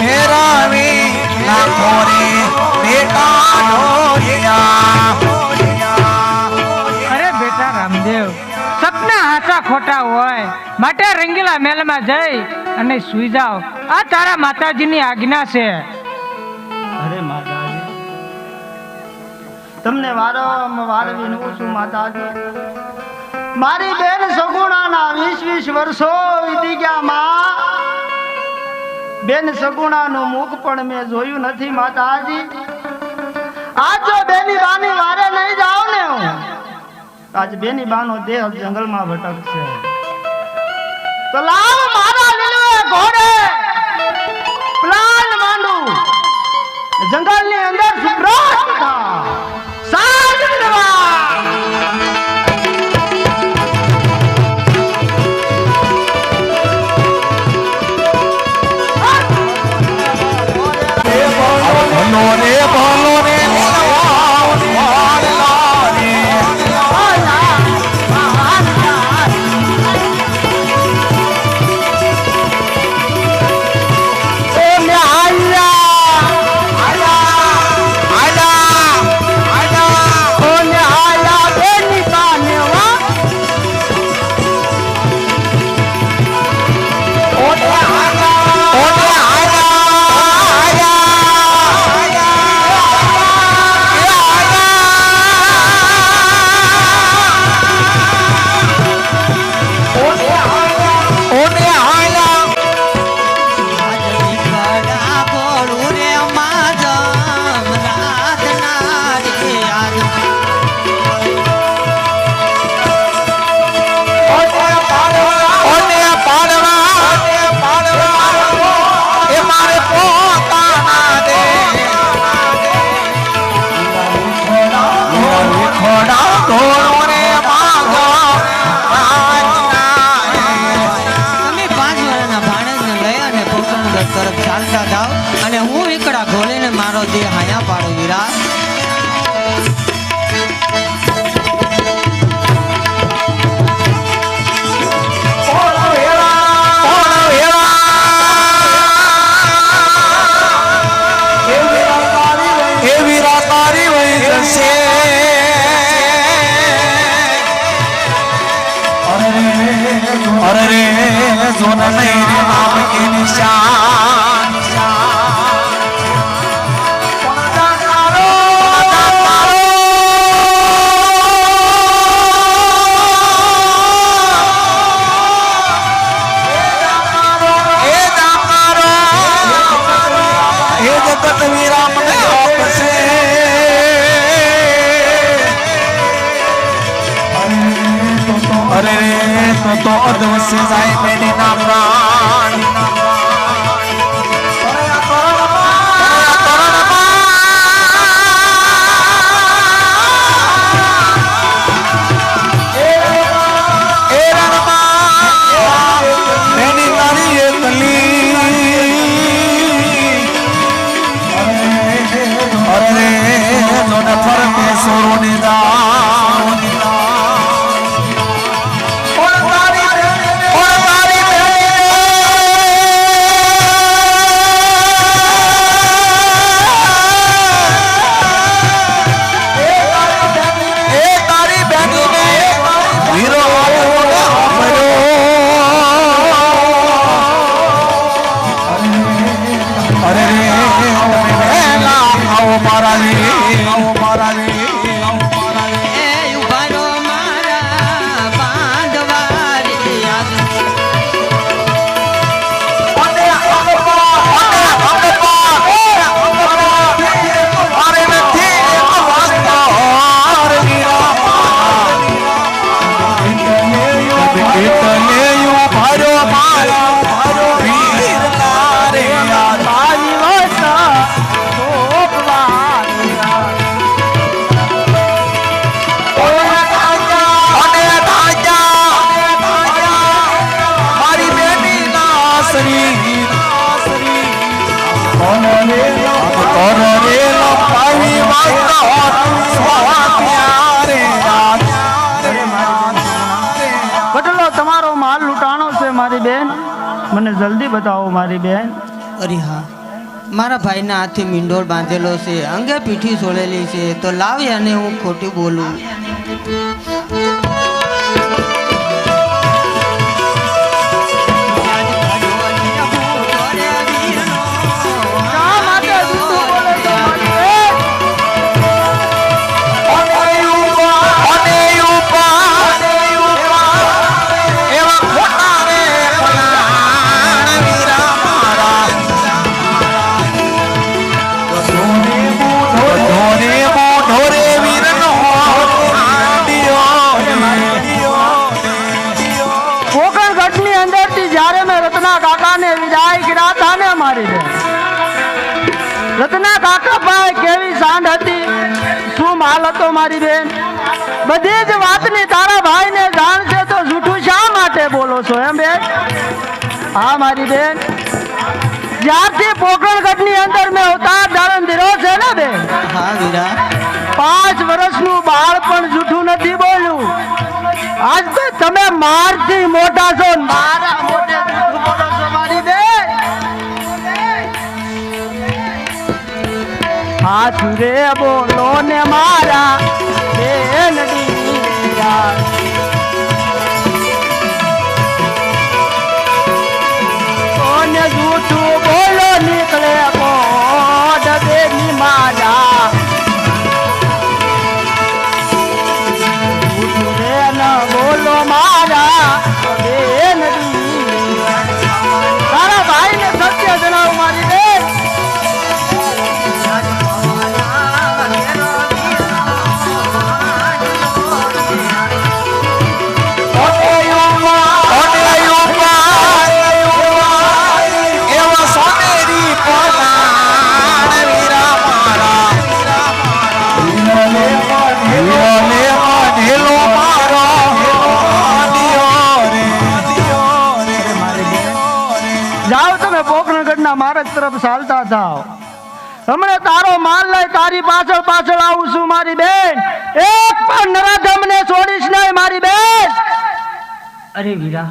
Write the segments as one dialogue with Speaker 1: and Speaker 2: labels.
Speaker 1: ફેરવી નાખો રે બેટા
Speaker 2: અરે બેટા રામદેવ, સપના હાચા ખોટા હોય માટે રંગીલા મહેલમાં જઈ અને સુઈ જાઓ. આ તારા માતાજીની આજ્ઞા છે.
Speaker 3: અરે માતાજી, તમને વારંવાર વિનવું છું માતાજી. મારી બેન સગુણાના 20 વર્ષો વીતી ગયા માં. બેન સગુણાનું મુખ પણ મેં જોયું નથી માતાજી. આજ જો બેની બાની વારે નહીં જાવ ને હું, આજ બેની બાનો દેહ જંગલમાં ભટકશે. તો લાવ મારા લીલવે ઘોડે પ્લાન માંડું, જંગલની અંદર સુપ્રાત થા સાજનવા.
Speaker 4: તરફ ચાલતા જાઓ અને હું એકડા ઘોડીને મારો દેહ હાયા પાડું વીરા.
Speaker 1: अरे रे सोना नहीं नाम के निशान जगत वीरा मने आपसे अरे तो अदवस जाए मेरे नाम
Speaker 3: મારી બેન, મને જલ્દી બતાવો મારી બેન.
Speaker 4: અરે હા, મારા ભાઈના હાથે મીંડોળ બાંધેલો છે, અંગે પીઠી સોળેલી છે, તો લાવી અને હું ખોટી બોલું.
Speaker 3: રત્ના કાકાભાઈ કેવી સાંડ હતી, શું માલ હતો મારી બેન. બધી જ વાતની તારા ભાઈને જાણ છે તો જૂઠું શા માટે બોલો છો એમ બેન? હા મારી બેન, જ્યારથી પોકરણગઢની અંદર મેં અવતાર ધારણ દીધો છે ને બેન,
Speaker 4: હા વીરા,
Speaker 3: 5 વર્ષનું બાળ પણ જૂઠું નથી બોલ્યું. આજ તો તમે મારથી મોટા છો, મારા મોટે જૂઠું બોલો છો મારી બેન. હાથ રે બોલો ને મારા બેન દીરા, કોને જૂઠું બોલો નીકળે કોડ બેની મારા. જૂઠું રે ન બોલો મારા બેન દીરા, તારા ભાઈને સત્ય જણાવ મારી બેન. મારા તરફ ચાલતા થાવ, હમણાં તારો માલ લઈ તારી પાછળ પાછળ આવું છું મારી બેન. એક પણ નરાધમ ને છોડીશ નહીં મારી બેન.
Speaker 2: અરે વીરા,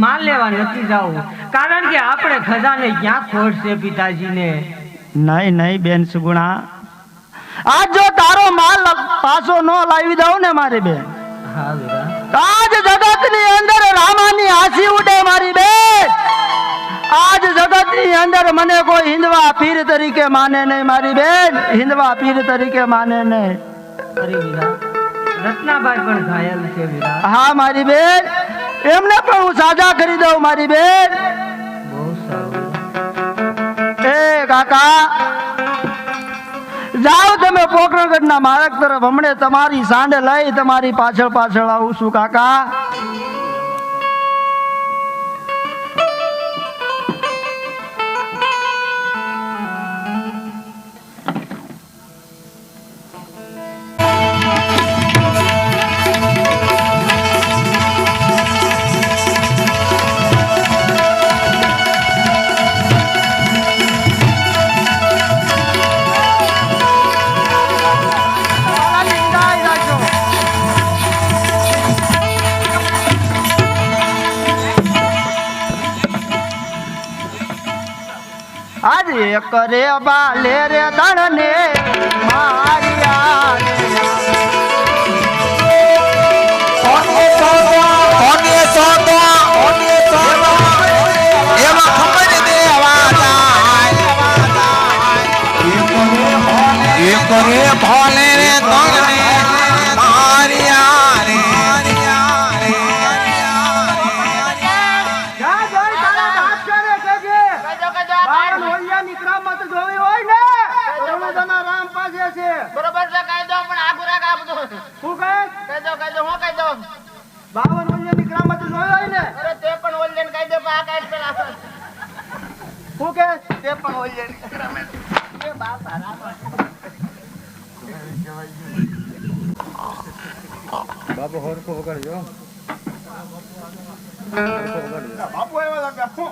Speaker 2: માલ લેવા નથી જાવું, કારણ કે આપણે ખજાને ક્યાં ખોટ છે પિતાજીને.
Speaker 3: નહીં નહીં બેન સુગુણા, આજ જો તારો માલ પાછો ન લાવી દઉં ને મારી બેન,
Speaker 2: હા વીરા,
Speaker 3: આજ જગત ની અંદર રામાની હાસી ઉડે મારી બેન. આજ જગત ની અંદર મને કોઈ હિંદવા પીર તરીકે માને નહીં મારી બેન, હિંદવા પીર તરીકે માને નહીં.
Speaker 2: અરે વીરા, રત્નાબાઈ પણ ઘાયલ છે વીરા.
Speaker 3: હા મારી બેન, એમને પણ હું સાજા કરી દઉં મારી બેન.
Speaker 2: બહુ સારું.
Speaker 3: એ કાકા, જાઓ તમે પોકરણગઢના માર્ગ તરફ, હમણે તમારી સાંડે લઈ તમારી પાછળ પાછળ આવું છું કાકા. આજે કરે બાલે રે દણને મારિયા
Speaker 1: કરે ભોલે રે દણને મારિયા રે.
Speaker 3: બરોબર છે, કહી દો પણ આગુ રાખ આ બધું. શું કહે? કહી દો હું કહી દઉં. 52 ઓલિયાની ક્રામત જોઈ હોય ને? અરે તે પણ ઓલિયન કહી દે, આ કાઢ પેલા. શું કહે? તે પણ ઓલિયાની ક્રામત. એ બાપા રામા. બાપુ હોરકો વગાડજો. બાપુ એવા લાગે શું?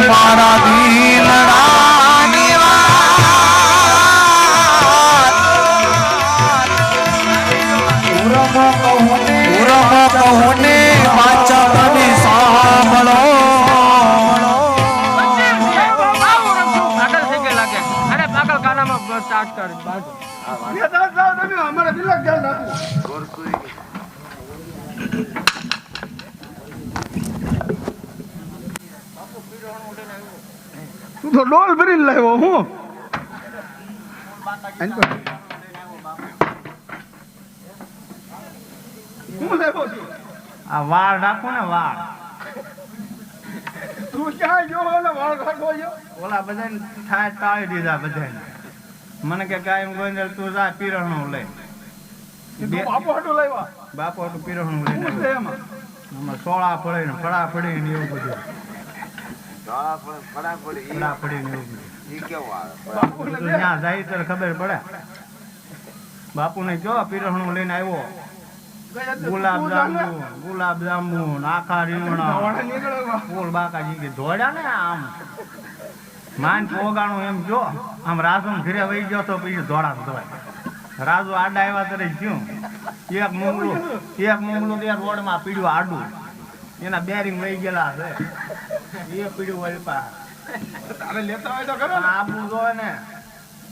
Speaker 1: મારા દિલડાની વાત ઉરમ કહું ને પાછા તમે સાંભળો
Speaker 2: પાગલ થઈ ગયા લાગે. અરે પાગલ ખાનામાં સ્ટાર્ટ કર બાજુ.
Speaker 3: અમારે બિલક જાવ નાખું. તું તો ડોલ ભરીને લાવ્યો હું
Speaker 5: આ વાળ રાખો ને વાળ
Speaker 3: તું ક્યાં ગયો ઓલા વાળ કાઢવો ગયો
Speaker 5: ઓલા બધાને થાય ટાળી દીધા બધાને મને કે કાયમ ગોંદલ તું જા પીરણું લઈ
Speaker 3: તું બાપુ હાટું લાવ્યા
Speaker 5: બાપુ હતું પીરણું
Speaker 3: શું છે
Speaker 5: લઈને
Speaker 3: એમાં
Speaker 5: આમાં સોળા પડે ને ફળા પડી ને એવું બધું ફળા પડી ને એવું બધું
Speaker 3: બાપુને
Speaker 5: તું
Speaker 3: દે.
Speaker 5: ત્યાં જાય તો ખબર પડે બાપુને જો પીરણું લઈને આવ્યો ગુલાબ જાંબુ આખા રીંગણા
Speaker 3: વાળા નીકળ્યા.
Speaker 5: ફૂલ બાકાજી કે ધોડ્યા ને આમ માન પોગાણું એમ જો આમ રાજુ ઘરે વહી ગયો તો પછી ધોળા ધોવાય રાજુ આડા આવ્યા ત્યારે જ્યું એક મૂંગલું ત્યાં રોડમાં પીડ્યું આડું એના બેરિંગ વહી ગયેલા છે એ પીડ્યું વળી પા
Speaker 3: તારે લેતા હોય તો કરો ને.
Speaker 5: આબુ જોવે ને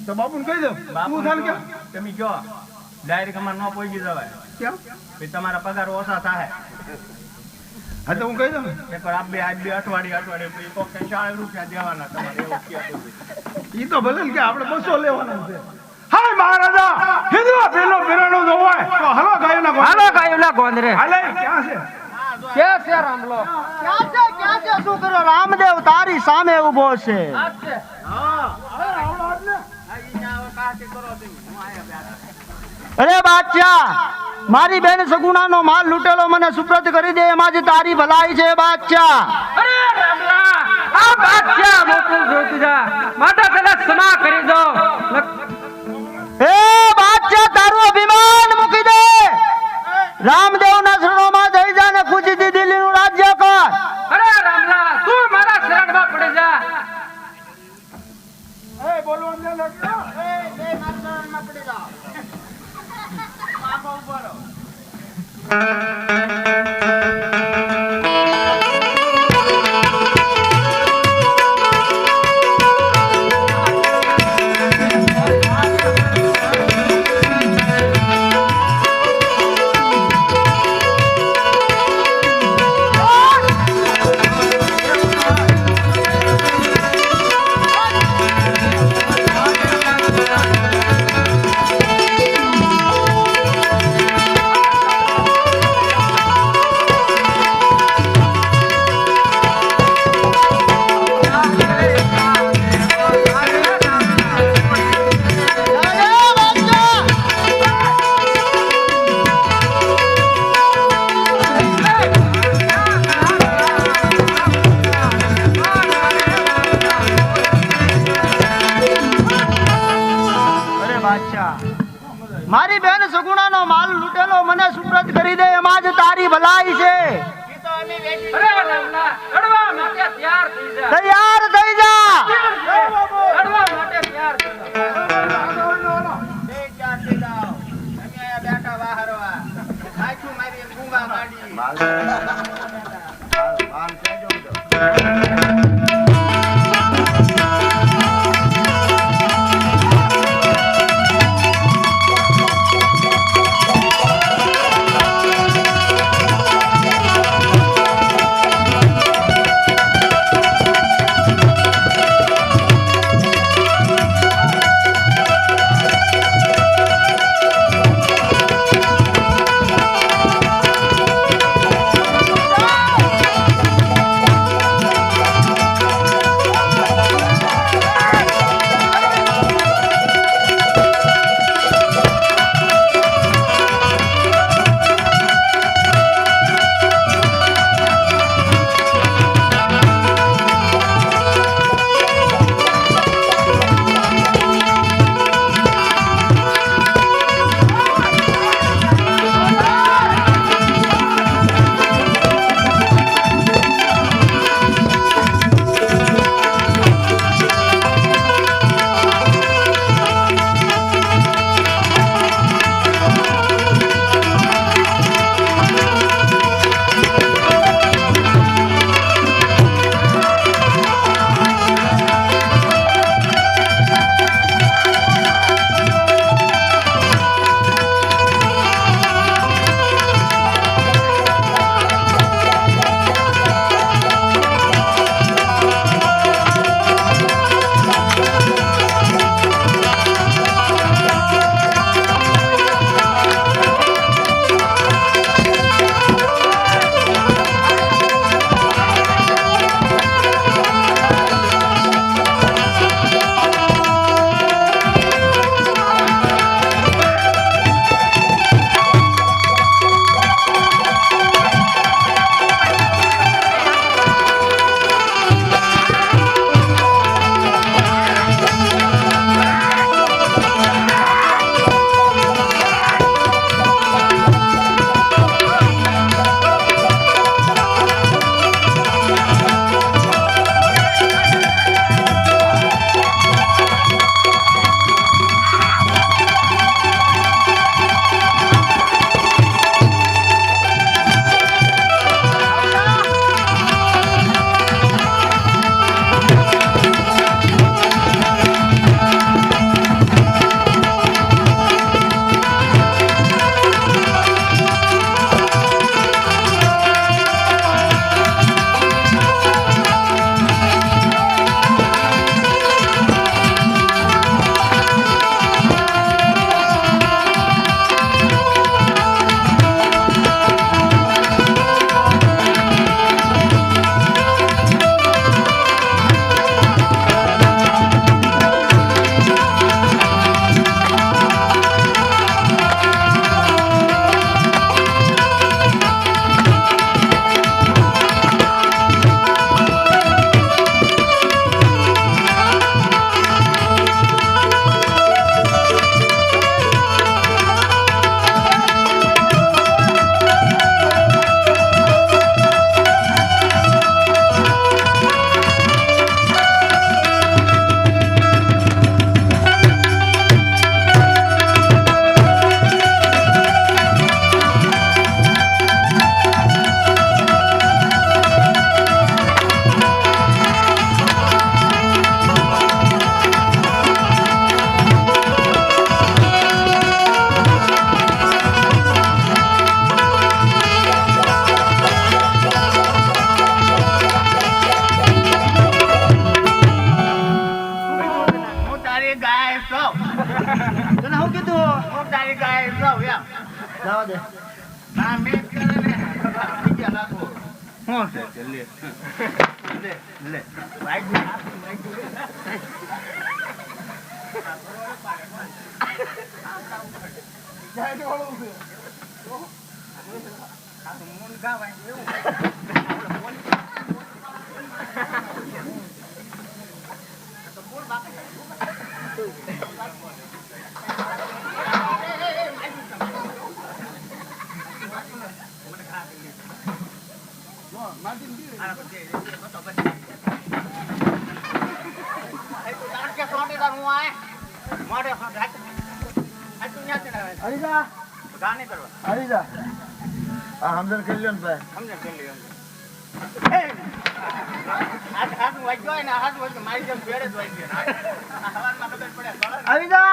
Speaker 3: તો બાપુને કહી દો
Speaker 5: બાપુ
Speaker 3: તું થાને કેમ
Speaker 5: તમે જો ડાયરેક્ટ અમારે ન પહોંચી જવાય
Speaker 3: કેમ
Speaker 5: પછી તમારા પગાર ઓછા થાય
Speaker 3: હા તો હું કહી દઉં ને.
Speaker 5: એકવાર આજ બે અઠવાડિયે પછી કોક 40 રૂપિયા દેવાના તમારે એવું કહેતું હતું.
Speaker 3: ઈ તો ભલે ને કે આપણે 200 લેવાના છે હાય મહારાજા હિન્દુ પેલો પીરાણો જો હોય તો હલો ગાયોના ગોંદરે.
Speaker 2: હાલો ગાયુલા ગોંદરે.
Speaker 3: હાલે ક્યાં છે
Speaker 2: ક્યાં છે રામલો?
Speaker 3: ક્યાં છે શું કરો રામદેવ તારી સામે ઊભો છે
Speaker 2: આ છે.
Speaker 3: અરે બાદશાહ મારી બેન સગુણાનો માલ લૂટેલો મને સુપ્રત કરી દે એમાં જ તારી ભલાઈ છે બાદશાહ
Speaker 2: અરે રામલા, આ બાદશાહ મોકલું જોઈતું જા. માતા તને ક્ષમા કરી દો.
Speaker 3: એ બાદશાહ તારું અભિમાન મૂકી દે રામદેવના શરણોમાં જઈ જા ને ખુશીથી દિલ્હીનું રાજ્ય કર
Speaker 2: અરે રામલા, તું મારા શરણમાં પડી જા.
Speaker 3: મારી બેન સગુણાનો માલ લૂટેલો મને સુપ્રત કરી દે એમાં જ તારી ભલાઈ છે
Speaker 2: અરે રામલા, લડવા માટે તૈયાર થઈ જા.
Speaker 3: તૈયાર થઈ જા
Speaker 2: લડવા માટે તૈયાર થઈ જા.
Speaker 5: હું તારી ગાય જાઉં એમ
Speaker 3: જવા દે
Speaker 5: ના મેં કરે ને બીજા નાખો શું છે તે લે લે લે ભાઈ
Speaker 3: હરીજા હરીજા આ સમજણ કરી લ્યો ને ભાઈ આવી જા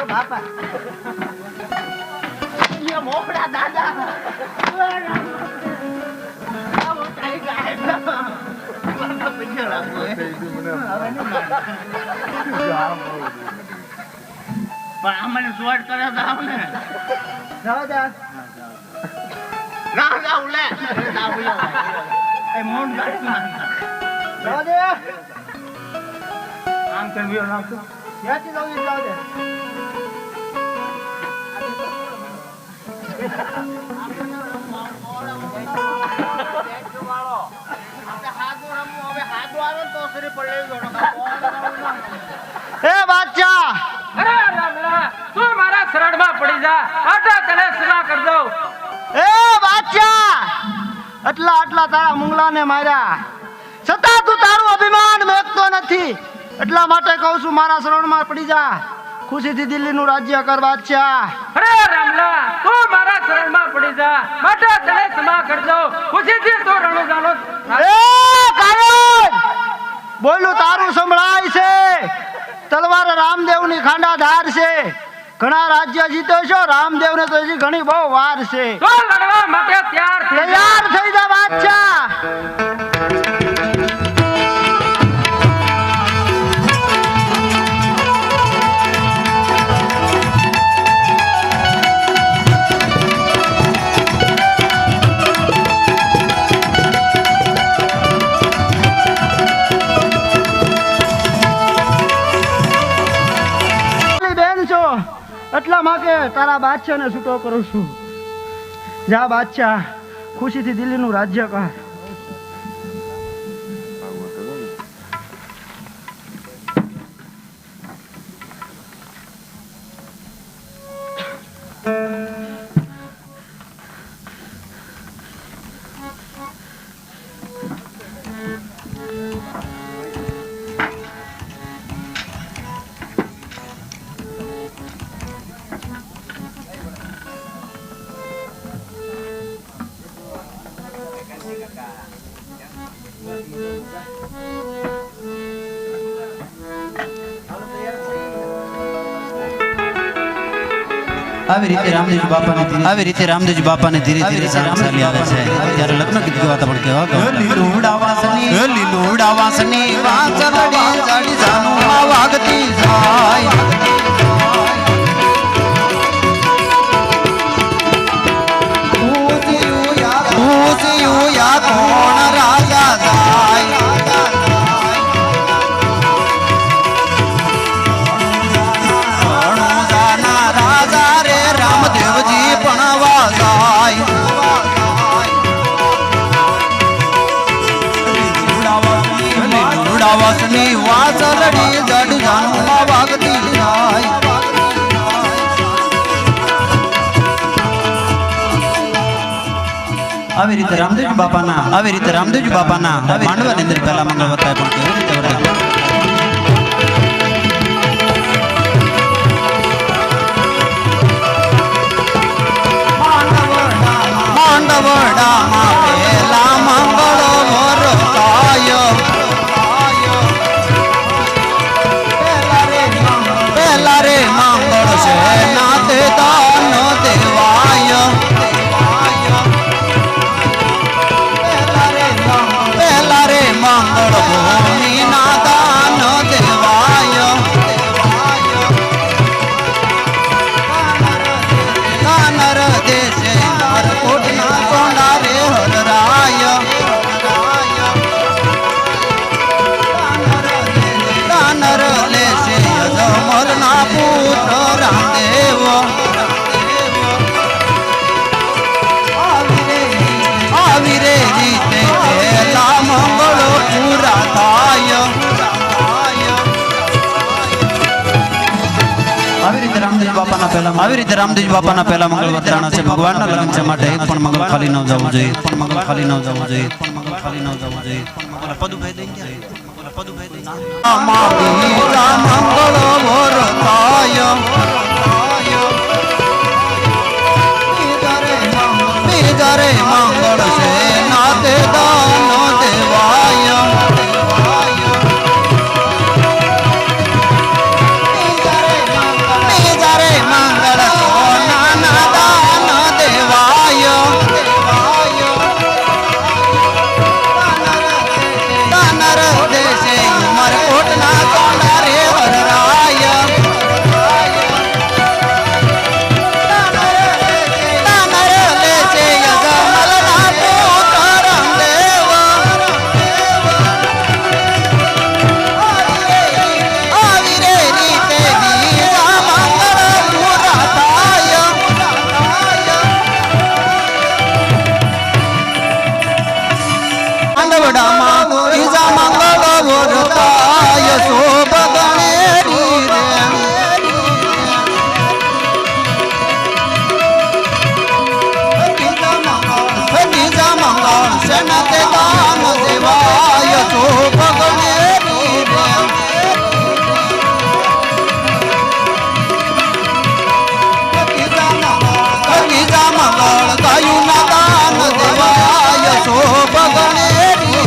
Speaker 3: બાપા મોકડા દાદા
Speaker 5: પણ આમને શોર્ટ કરે તો આવને
Speaker 3: જવા દે
Speaker 5: ના જાવ લે એ મોન ગાડી
Speaker 3: જવા દે
Speaker 5: આમ કરી નામ તો
Speaker 3: ક્યાંથી જવું જવા દે એ બાદશાહ
Speaker 2: અરે રામલા તું મારા શરણમાં પડી જા આટા તને સેવા કર દઉં
Speaker 3: એ બાદશાહ આટલા તારા મુંગલાને માર્યા છતાં તું તારું અભિમાન મેકતો નથી એટલા માટે કહું છું મારા શરણમાં પડી જા ખુશીથી દિલ્હીનું રાજ્ય કર બાદશાહ
Speaker 2: અરે રામલા તું મારા શરણમાં પડી જા આટા તને સેવા કર દઉં ખુશીથી તું રણુજાનો
Speaker 3: એ કાયમ બોલું તારું સંભળાય છે તલવાર રામદેવની ખાંડા ધાર છે ઘણા રાજ્ય જીતો છો રામદેવને તો હજી ઘણી બહુ વાર છે
Speaker 2: તો લડવા માટે તૈયાર થઈ જા.
Speaker 3: તૈયાર થઈ જા બાદશાહ એટલા માટે તારા બાદશાહને છૂટો કરું છું જા બાદશાહ ખુશીથી દિલ્હીનું રાજ્ય કર
Speaker 6: આવી રીતે રામદેવજી બાપાને ધીરે ધીરે સારામ ચાલી આવે છે ત્યારે લગ્ન ગીત ગાતા પણ કેવા લીલુડા વાસની વાંસળી જાડી જાનુમાં વાગતી જાય કોણ રાજા જાય વાસની વાસરડી જડ જાનુમાં વાગતી જાય આવી રીતે રામદેવજી બાપાના માંડવાની અંદર પહેલા મંગળ વતાય પણ કેવી રીતે વતાય માંડવડામાં પહેલા મંગળ વરતાય પહેલા રે મંગળ છે નાતે દાન દેવાય પહેલા રે મંગળ ભૂમિ ના દાન દેવાય કાનર દેશે મારકોટ ના કોંડા રે હરરાય કાનર લેશે યજમલ ના પુત્ર રામદેવ આવી રે રીતે પહેલા મંગળો પૂરા થાય આવી રીતે રામદેવ બાપાના પહેલા મંગળ વતરાણા છે ભગવાનના લગ્ન છે માટે એક પણ મંગળ ખાલી ન જવું જોઈએ મંગળ ખાલી ન જવું જોઈએ મંગળ ખાલી ન જવું જોઈએ પદુભાઈ દઈ ગયા પદુભાઈ દઈ ગયા મંગળ વરતાય બીજરે મંગળ છે નાતે દાન દેવાય બીજરે મંગળ સોના ના દાન દેવાય કાનર દેશે ઉમરકોટ ના કોંડા રે વરરાય કાનર લેશે યજમલ ના પુત્ર રામદેવ આવી રે રીતે બીજા મંગળ પૂરા થાય પાંડવડામાં બીજા મંગળ વરતાય શોભ ગણેરી રે બીજા મંગળ સેનાતે દાન દેવાય શોભ ગણેરી રે બીજા મંગળ ગાયું ના દાન દેવાય શોભ ગણેરી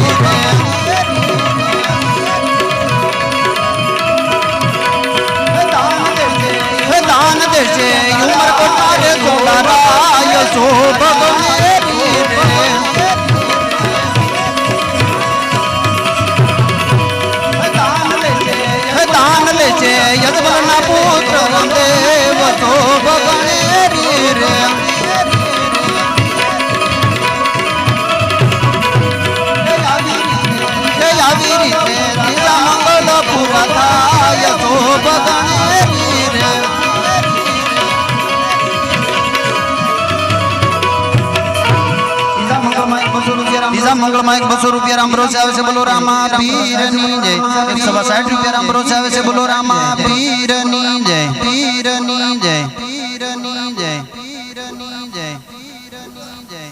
Speaker 6: રે દાન દેશે ઉમરકોટ રે સોલારાય શોભ ગણેરી રે દાન લેશે યજમલ ના પુત્ર રામદેવ શોભ ગણેરી રે આવી રીતે બીજા મંગળ પૂરા થાય શોભ ગણેરી રે બીજા મંગળમાં 200 રૂપિયા રામરોજ આવે છે બોલો રામા પીરની જય 160 રૂપિયા રામરોજ આવે છે બોલો રામા પીરની જય પીરની જય પીરની જય પીરની જય પીરની જય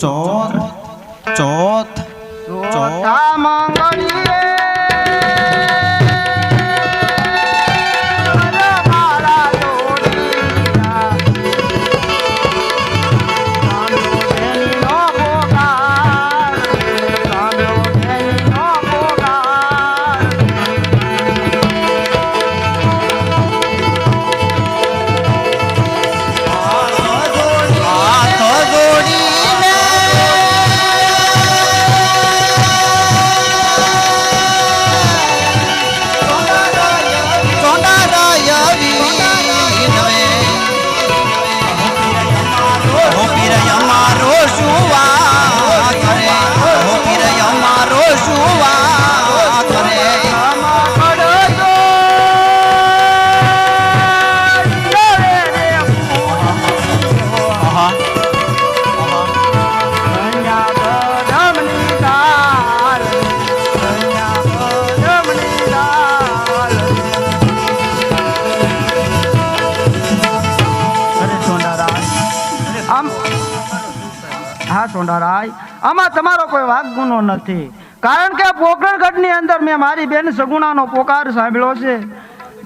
Speaker 6: ચોથ ચોથ
Speaker 3: ચોથા મંગળીએ મારા જોડીના કાંદો ભોગાર
Speaker 6: હાથ જોડીને
Speaker 3: સોંડારાય આમાં તમારો કોઈ વાક ગુનો નથી, કારણ કે પોકરણગઢની અંદર મેં મારી બેન સગુણાનો પોકાર સાંભળ્યો છે.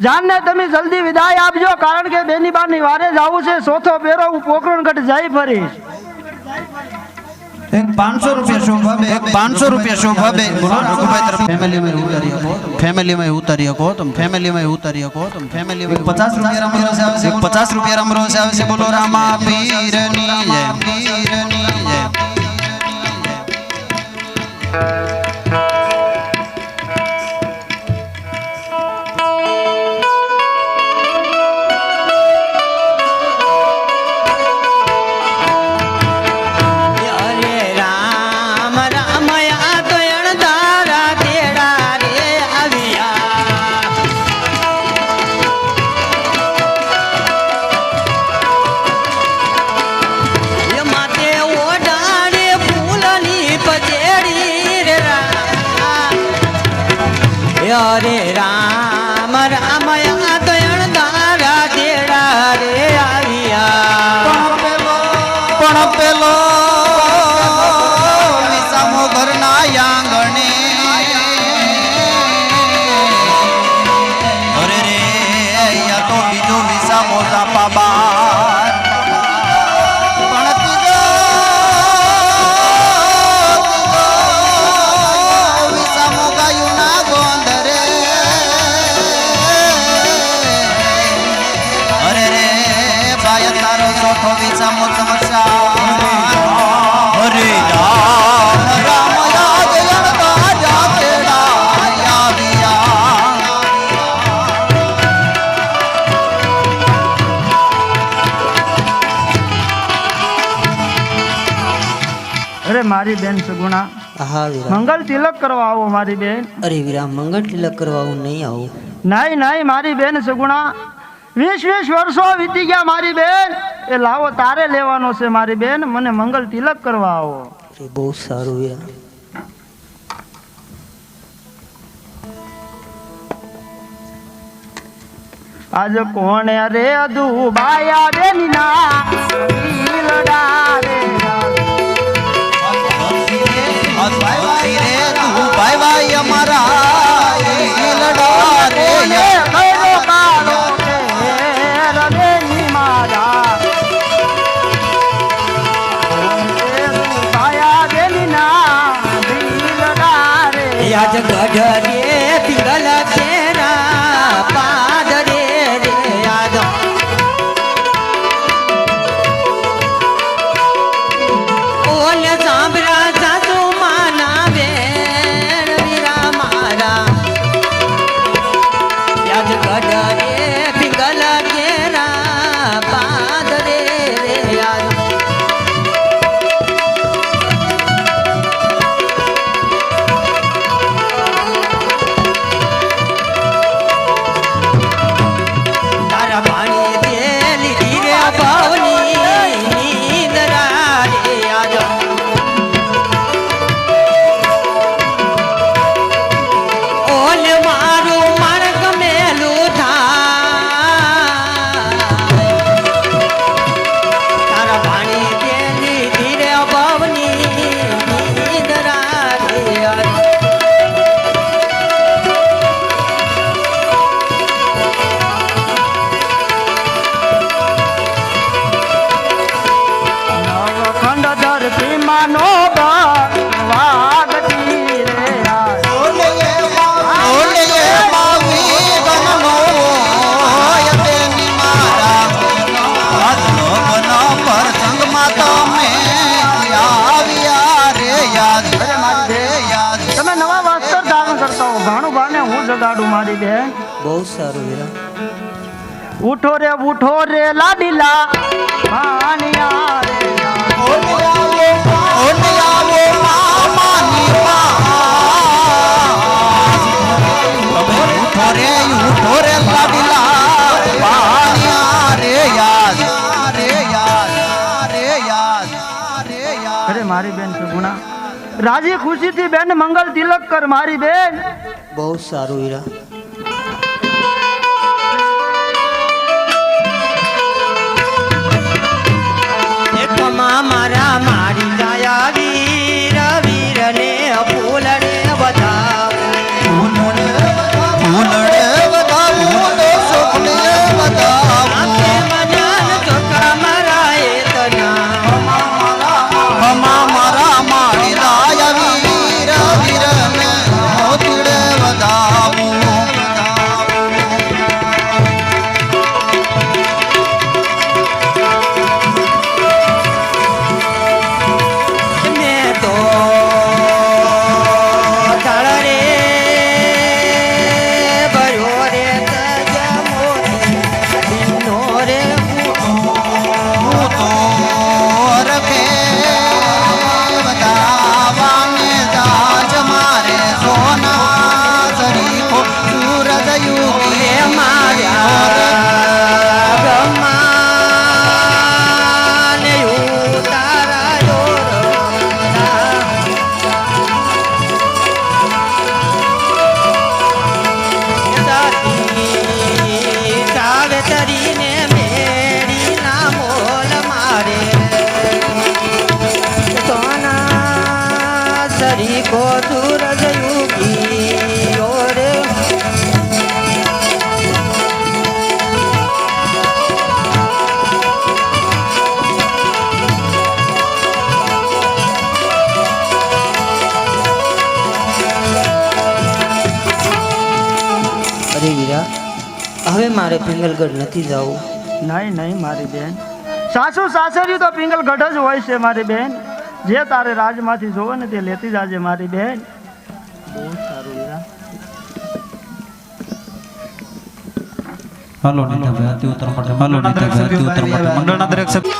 Speaker 3: જાનને તમે જલ્દી વિદાય આપજો, કારણ કે બેની બાની વારે જ આવું છે. ચોથો પેરો હું પોકરણગઢ જઈ ફરીશ.
Speaker 6: એક 500 રૂપિયા શોભાબે 500 રૂપિયા શોભાબે બોલો રઘુભાઈ તરફ ફેમિલીમાં ઉતારી શકો ફેમિલીમાં ઉતારી શકો તમે ફેમિલીમાં ઉતારી શકો તમે ફેમિલીમાં 50 રૂપિયા રમરોસ આવે છે 50 રૂપિયા રમરોસ આવે છે બોલો રામા પીરની જય પીરની જય
Speaker 4: હરે રામ રામ આ તો અણધારા તેડા રે આવ્યા
Speaker 6: પણ પેલો વિસામો ઘરના આંગણે અરે રે યા તો બીજો વિસામો જાપા બાર પણ ત્રીજો વિસામો ગાયું ના ગોંધરે અરે રે ભાઈ તારો ચોથો વિસામો સમસ્યા હરે રામ રામ યાદ ગણતા જાતેડા આવ્યા
Speaker 3: અરે મારી બેન સગુણા
Speaker 4: હા વીરા
Speaker 3: મંગલ તિલક કરવા આવો મારી બેન.
Speaker 4: અરે વીરા મંગળ તિલક કરવા હું નહીં આવું
Speaker 3: નાઈ નાઈ મારી બેન સગુણા 20 વર્ષો વીતી ગયા મારી બેન. એ લાવો તારે લેવાનો છે મારી બેન. મને મંગલ તિલક કરવા આવો.
Speaker 4: અરે બહુ સારું વીરા
Speaker 3: આજ કોણે રે દુબાયા બેન ના દિલડા રે
Speaker 6: ભાઈ રે તું ભાઈ ભાઈ અમારા લડા રે
Speaker 3: કયો કાળો છે રવે ની મારા દુબાયા બેન ના દિલડા રે
Speaker 4: યાદ ગઢ રે પિંગલ તેરા પાદ રે રે યાદ ઓલે સાંભળા સાસુ માના બેન વીરા મારા યાદ ગઢ રે પિંગલ તેરા પાદ રે રે યાદ તારા પાણી તેલી ધીરે ભવની નીંદરા રે યાદ ઓલે મારું માર્ગ મેલું થાય તારા પાણી તેલી ધીરે ભવની નીંદરા રે યાદ
Speaker 3: નવખંડ ધરતી માનો વાગતી રે
Speaker 6: ઓલે બાવી ગમનો યતેની મારા આજનો બનો પ્રસંગમાં તમે આવ્યા રે યાદ રે યાદ
Speaker 3: તમે નવા વસ્ત્ર ધારણ કરતા હો. ભાણું ભાને હું જગાડું મારી બેન.
Speaker 4: બહુ સારું વીરા
Speaker 3: ઉઠો રે લાડીલા ભાણિયા રે
Speaker 6: ઓલે આવો મામાની તમે ઉઠો રે લાડીલા પાણિયા રે યાદ રે યાદ રે યાદ રે યાદ
Speaker 3: અરે મારી બેન સગુણા રાજી ખુશીથી બેન મંગલ તિલક કર મારી બેન.
Speaker 4: બહુ સારું વીરા એકમાં મારા મારી દયા વીર વીર ને ફૂલ ને બધા
Speaker 6: ફૂલડે વધાવું સુખને વધાવું
Speaker 4: મજાન ચોખા મારા એ તના
Speaker 6: મારા
Speaker 4: અરે વીરા, હવે મારે પિંગલગઢ નથી જવું.
Speaker 3: નહીં નહીં મારી બેન, સાસુ સાસરી તો પિંગલગઢ જ હોય છે મારી બેન. જે તારે રાજમાંથી જોવે ને તે લેતી જાજે મારી બેન. બહુ સારું વીરા.
Speaker 6: હાલો નીતાભાઈ અતિ ઉત્તર માટે મંડળના દરેક સભ્ય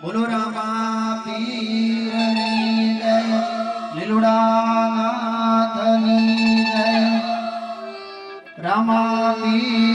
Speaker 1: બોલો રામા પીરની જય, લીલુડા નાથની જય, રામા પીર